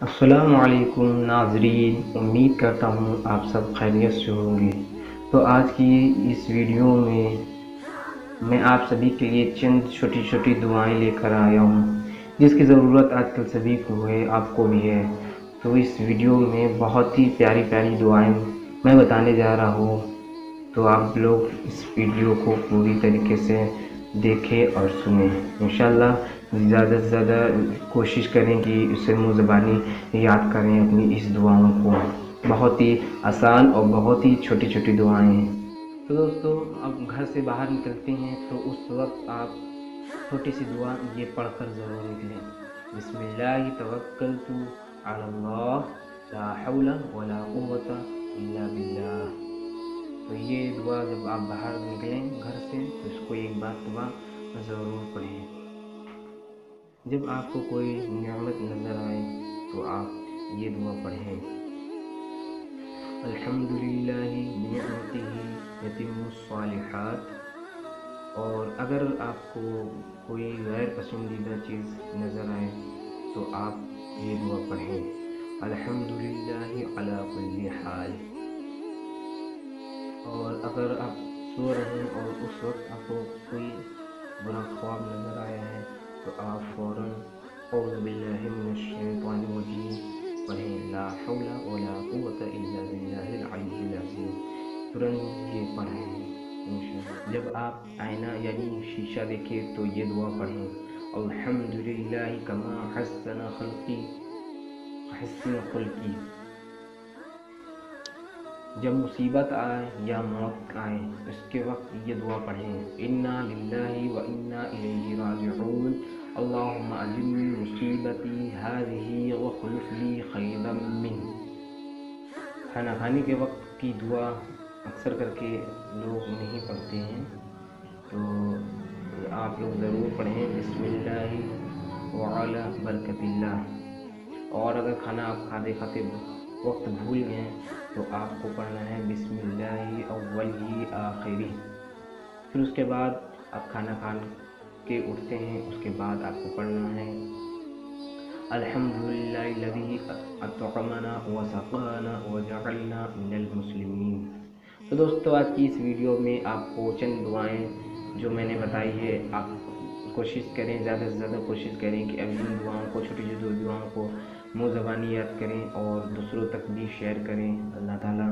السلام علیکم ناظرین، امید کرتا ہوں آپ سب خیریت سے ہوں گے۔ تو آج کی اس ویڈیو میں آپ سبھی کے لیے چند چھوٹی چھوٹی دعائیں لے کر آیا ہوں، جس کی ضرورت آج کل سبھی کو ہے، آپ کو بھی ہے۔ تو اس ویڈیو میں بہت ہی پیاری پیاری دعائیں میں بتانے جا رہا ہوں، تو آپ لوگ اس ویڈیو کو پوری طریقے سے دیکھیں اور سنیں۔ انشاءاللہ زیادہ سے زیادہ کوشش کریں کہ اسے منہ زبانی یاد کریں اپنی اس دعاؤں کو۔ بہت ہی آسان اور بہت ہی چھوٹی چھوٹی دعائیں ہیں۔ تو دوستو، اب گھر سے باہر نکلتے ہیں تو اس وقت آپ چھوٹی سی دعا یہ پڑھ کر ضرور نکلیں: بسم اللہ توکلت علی اللہ لا حول ولا قوت الا باللہ۔ تو یہ دعا جب آپ باہر نکلیں گھر سے تو اس کو ایک مرتبہ ضرور پڑھیں۔ جب آپ کو کوئی نعمت نظر آئے تو آپ یہ دعا پڑھیں: الحمدللہ بنعمتہ یتم الصالحات۔ اور اگر آپ کو کوئی غیر پسندیدہ چیز نظر آئے تو آپ یہ دعا پڑھیں: الحمدللہ علی کل حال۔ اور اگر آپ سو رہے ہیں اور اس وقت آپ کو کوئی برا خواب نظر آیا ہے تو آپ فوراً اعوذ باللہ من الشیطان الرجیم پڑھیں: لا حول ولا قوت الا باللہ العلی العظیم۔ ترنت یہ پڑھیں۔ جب آپ آئینہ یعنی شیشہ دیکھیں تو یہ دعا پڑھیں: الحمدللہ کما حسن خلقی۔ جب مصیبت آئے یا موت آئے اس کے وقت یہ دعا پڑھیں: انا للہ و انا الیہ راجعون، اللہم اجرنی مصیبتی ہذہ واخلف لی خیرا منہ۔ کھانا کھانے کے وقت کی دعا اکثر کر کے لوگ نہیں پڑھتے ہیں، تو آپ لوگ ضرور پڑھیں: بسم اللہ وعلی برکت اللہ۔ اور اگر کھانا آپ کھاتے وقت بھول گئے تو آپ کو پڑھنا ہے: بسم اللہ اولی آخری۔ پھر اس کے بعد آپ کھانا کھا کے اٹھتے ہیں، اس کے بعد آپ کو پڑھنا ہے: الحمدللہ الذی اطعمنا وسقانا وجعلنا من المسلمین۔ تو دوستو، آج کی اس ویڈیو میں آپ کو چند دعائیں جو میں نے بتائی ہے، آپ کوشش کریں، زیادہ سے زیادہ کوشش کریں کہ اب ان دعاؤں کو، چھوٹی چھوٹی دعاؤں کو منہ زبانی یاد کریں اور دوسروں تک بھی شیئر کریں۔ اللہ تعالیٰ